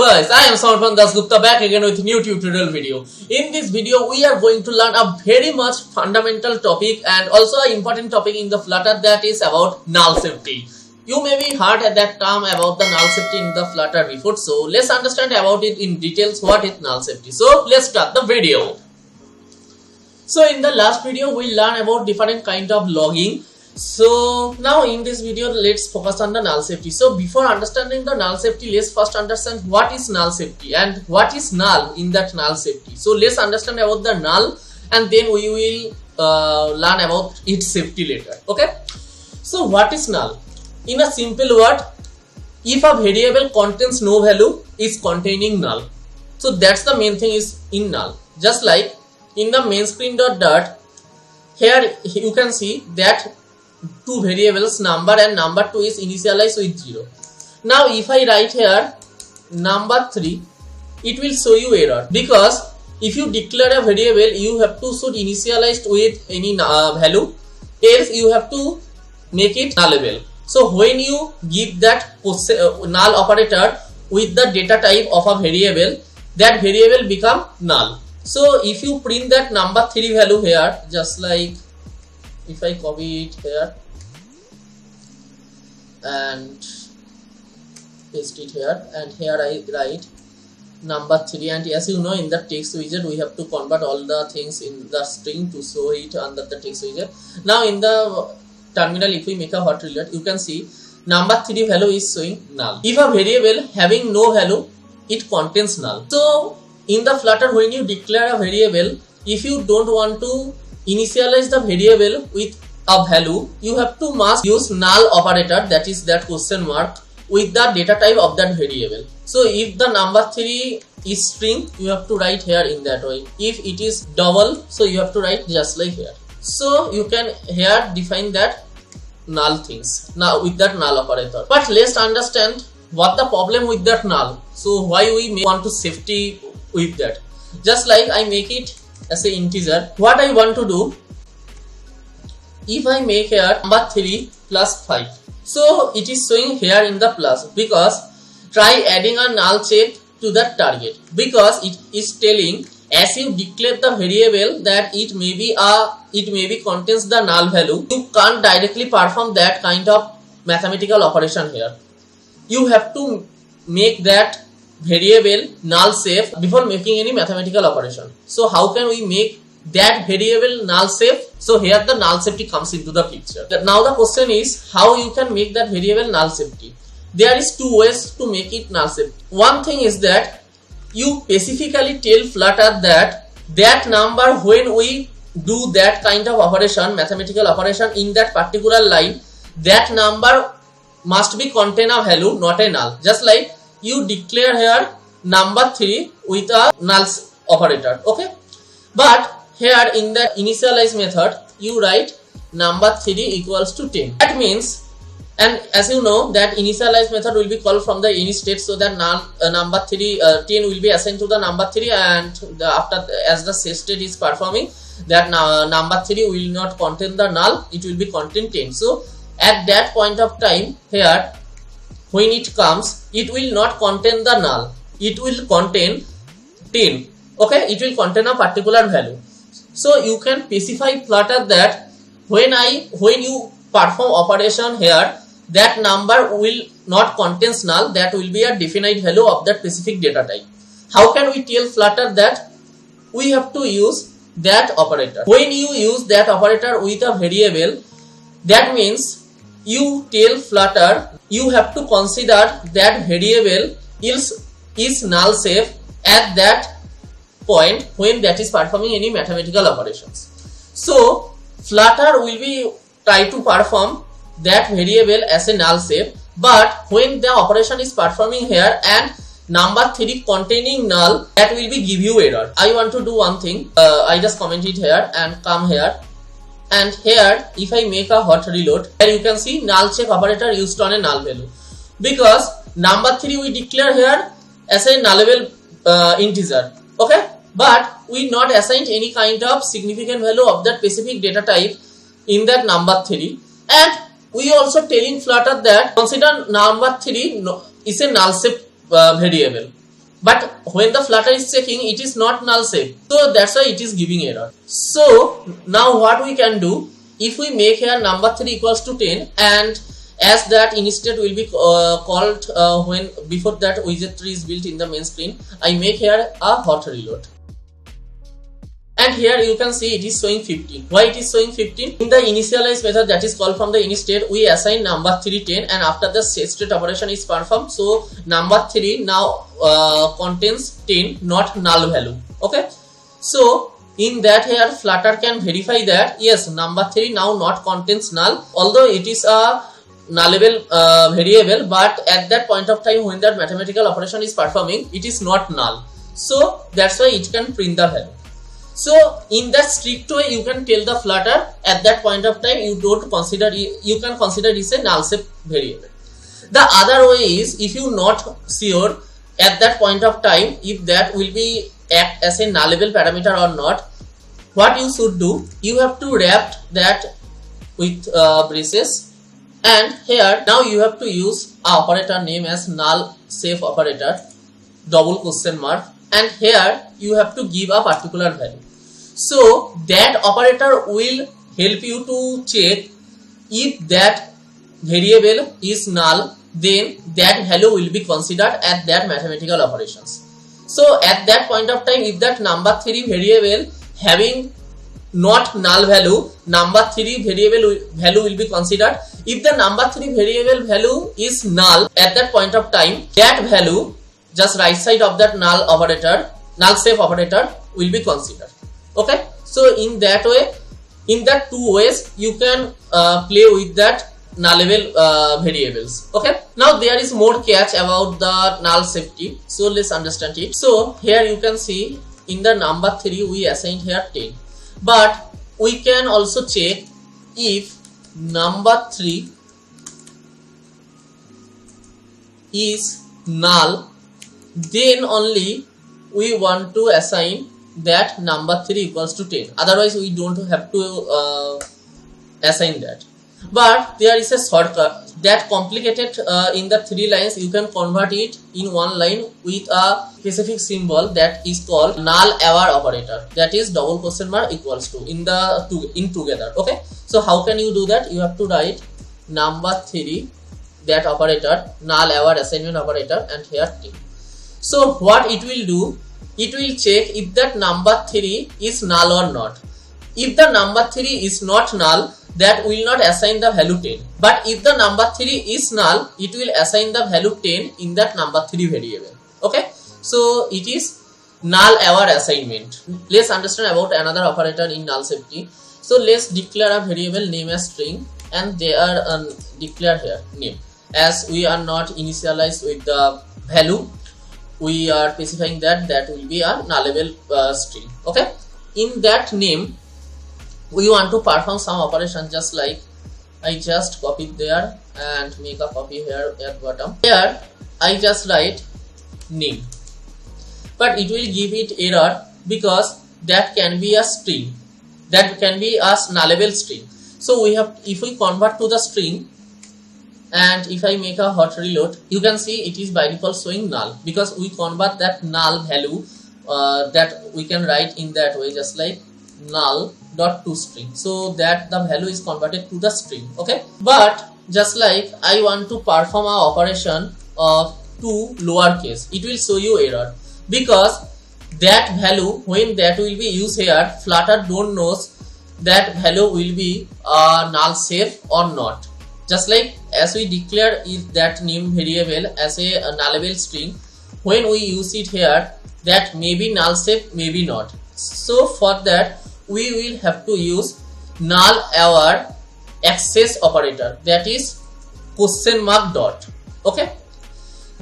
guys, I am Samarpan Dasgupta back again with new tutorial video. In this video, we are going to learn a very much fundamental topic and also an important topic in the Flutter, that is about null safety. You may be heard at that term about the null safety in the Flutter before, so let's understand about it in details. What is null safety? So let's start the video. So in the last video, we learned about different kind of logging. So now in this video, let's focus on the null safety. So before understanding the null safety, let's first understand what is null safety and what is null in that null safety. So let's understand about the null and then we will learn about its safety later. Okay. So what is null? In a simple word, if a variable contains no value, is containing null. So that's the main thing is in null. Just like in the main screen dot, here you can see that two variables number and number 2 is initialized with 0. Now if I write here number 3, it will show you error, because if you declare a variable, you have to should initialized with any value, else you have to make it nullable. So when you give that null operator with the data type of a variable, that variable become null. So if you print that number 3 value here, just like if I copy it here and paste it here, and here I write number 3, and as you know, in the text widget we have to convert all the things in the string to show it under the text widget. Now in the terminal, if we make a hot reload, you can see number 3 value is showing null. If a variable having no value, it contains null. So in the Flutter, when you declare a variable, if you don't want to initialize the variable with a value, you have to must use null operator, that is that question mark, with the data type of that variable. So if the number 3 is string, you have to write here in that way. If it is double, so you have to write just like here. So you can here define that null things now with that null operator. But let's understand what the problem with that null. So why we may want to safety with that. Just like I make it as an integer, what I want to do, if I make here number 3 plus 5, so it is showing here in the plus, because try adding a null check to that target, because it is telling as you declare the variable that it may be contains the null value, you can't directly perform that kind of mathematical operation here. You have to make that variable null safe before making any mathematical operation. So how can we make that variable null safe? So here the null safety comes into the picture. Now the question is how you can make that variable null safety. There is two ways to make it null safe. One thing is that you specifically tell Flutter that number, when we do that kind of operation, mathematical operation in that particular line, that number must be contain a value, not a null. Just like you declare here number 3 with a null operator. Okay, but here in the initialize method, you write number 3 equals to 10. That means, and as you know, that initialize method will be called from the init state, so that number 3 10 will be assigned to the number 3, and after as the set state is performing, that number 3 will not contain the null, it will be contain 10. So at that point of time here, when it comes, it will not contain the null, it will contain 10. Okay, it will contain a particular value. So you can specify Flutter that when you perform operation here, that number will not contains null, that will be a definite value of that specific data type. How can we tell Flutter that? We have to use that operator. When you use that operator with a variable, that means you tell Flutter you have to consider that variable is null safe at that point when that is performing any mathematical operations. So Flutter will be try to perform that variable as a null safe, but when the operation is performing here and number 3 containing null, that will be give you error. I want to do one thing. I just comment it here and come here, and here if I make a hot reload, here you can see null check operator used on a null value, because number 3 we declare here as a nullable integer. Okay, but we not assigned any kind of significant value of that specific data type in that number 3, and we also telling Flutter that consider number 3 is a null safe variable. but when the Flutter is checking, it is not null safe, so that's why it is giving error. So now what we can do, if we make here number 3 equals to 10, and as that instead will be called when before that widget tree is built in the main screen, I make here a hot reload. And here you can see it is showing 15. Why it is showing 15? In the initialize method that is called from the init state, we assign number 3 10, and after the set state operation is performed, so number 3 now contains 10, not null value. Okay, so in that here Flutter can verify that yes, number 3 now not contains null, although it is a nullable variable, but at that point of time when that mathematical operation is performing, it is not null, so that's why it can print the value. So in that strict way, you can tell the Flutter at that point of time you don't consider it, you can consider it a null safe variable. The other way is, if you not sure at that point of time if that will be act as a nullable parameter or not, what you should do, you have to wrap that with braces, and here now you have to use a operator name as null safe operator double question mark, and here you have to give a particular value. So that operator will help you to check if that variable is null, then that value will be considered at that mathematical operations. So at that point of time, if that number 3 variable having not null value, number 3 variable value will be considered. If the number 3 variable value is null at that point of time, that value just right side of that null operator, null safe operator will be considered. Okay, so in that way, in that two ways you can play with that nullable variables. Okay, now there is more catch about the null safety, so let's understand it. So here you can see in the number 3 we assigned here 10, but we can also check if number 3 is null, then only we want to assign that number 3 equals to 10, otherwise we don't have to assign that. But there is a shortcut that complicated in the 3 lines, you can convert it in one line with a specific symbol that is called null aware operator, that is double question mark equals to in together. Okay, so how can you do that? You have to write number 3, that operator null aware assignment operator, and here 10. So what it will do, it will check if that number 3 is null or not. If the number 3 is not null, that will not assign the value 10. But if the number 3 is null, it will assign the value 10 in that number 3 variable. Okay, so it is null aware assignment. Let's understand about another operator in null safety. So let's declare a variable name as string, and they are declare here name, as we are not initialized with the value, we are specifying that that will be a nullable string. Okay, in that name we want to perform some operation, just like I just copied there and make a copy here at bottom. Here I just write name, but it will give it error because that can be a string, that can be a nullable string. So we have, if we convert to the string, and if I make a hot reload, you can see it is by default showing null, because we convert that null value that we can write in that way, just like null dot to string, so that the value is converted to the string. Okay, but just like I want to perform a operation of to lowercase, it will show you error, because that value, when that will be used here, Flutter don't knows that value will be null safe or not. Just like as we declare if that name variable as a nullable string, when we use it here, that may be null safe, maybe not. So for that we will have to use null aware access operator, that is question mark dot. Okay,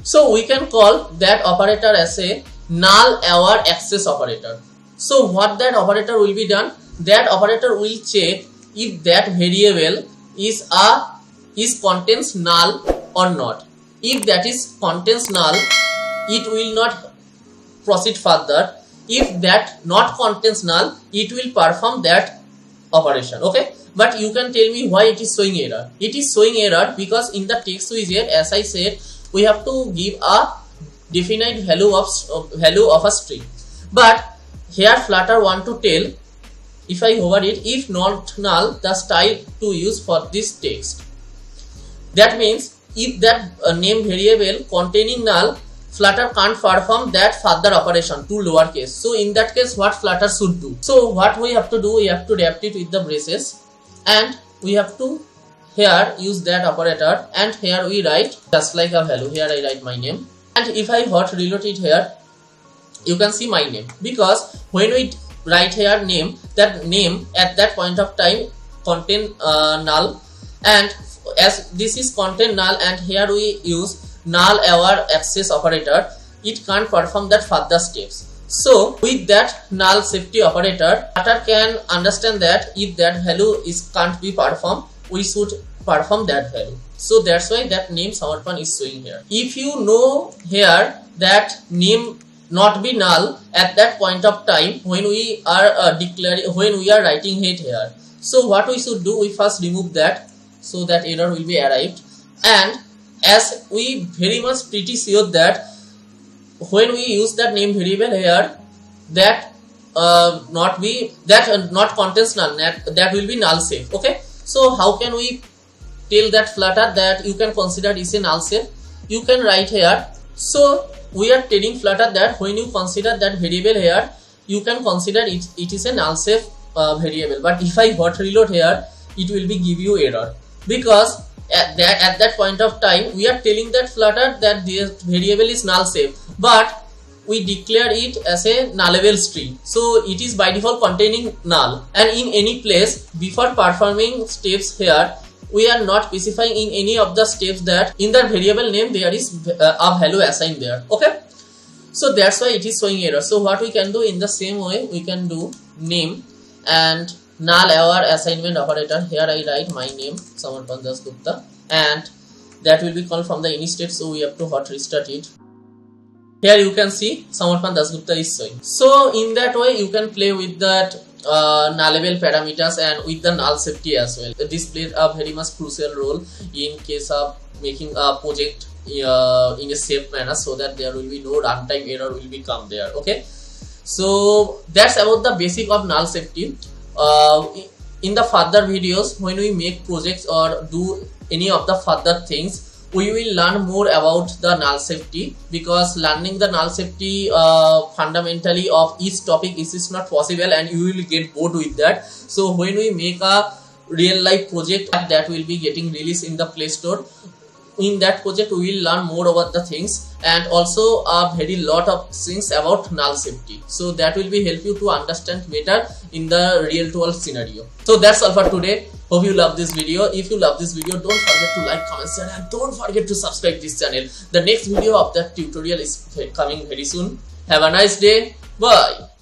so we can call that operator as a null aware access operator. So what that operator will be done, that operator will check if that variable is contains null or not. If that is contains null, it will not proceed further. If that not contains null, it will perform that operation. Okay, but you can tell me why it is showing error. It is showing error because in the text widget, as I said, we have to give a definite value of a string. But here Flutter want to tell, if I hover it, if not null, the style to use for this text. That means if that name variable containing null, Flutter can't perform that further operation to lowercase. So in that case, what Flutter should do? So what we have to do, we have to wrap it with the braces, and we have to here use that operator, and here we write just like a value. Here I write my name, and if I hot reload it here, you can see my name, because when we write here name, that name at that point of time contain null, and as this is contain null, and here we use null aware access operator, it can't perform that further steps. So with that null safety operator, Flutter can understand that if that value can't be performed, we should perform that value. So that's why that name Samarpan is showing here. If you know here that name not be null at that point of time when we are when we are writing it here, so what we should do, we first remove that, so that error will be arrived. And as we very much pretty sure that when we use that name variable here, that not contains null, that will be null safe. Okay, so how can we tell that Flutter that you can consider is a null safe? You can write here. So we are telling Flutter that when you consider that variable here, you can consider it is a null safe variable. But if I hot reload here, it will be give you error, because at that point of time we are telling that Flutter that this variable is null safe, but we declare it as a nullable string, so it is by default containing null, and in any place before performing steps here, we are not specifying in any of the steps that in the variable name there is a value assigned there. Okay, so that's why it is showing error. So what we can do, in the same way we can do name and null aware assignment operator. Here I write my name Samarpan Das Gupta, and that will be called from the init state, so we have to hot restart it. Here you can see Samarpan Das Gupta is showing. So in that way you can play with that nullable parameters and with the null safety as well. This plays a very much crucial role in case of making a project in a safe manner, so that there will be no runtime error will be come there. Okay, so that's about the basic of null safety. In the further videos, when we make projects or do any of the further things, we will learn more about the null safety, because learning the null safety fundamentally of each topic is not possible, and you will get bored with that. So when we make a real life project that will be getting released in the Play Store, in that project we will learn more about the things, and also a very lot of things about null safety, so that will be help you to understand better in the real world scenario. So that's all for today. Hope you love this video. If you love this video, don't forget to like, comment, share, and don't forget to subscribe this channel. The next video of that tutorial is coming very soon. Have a nice day. Bye.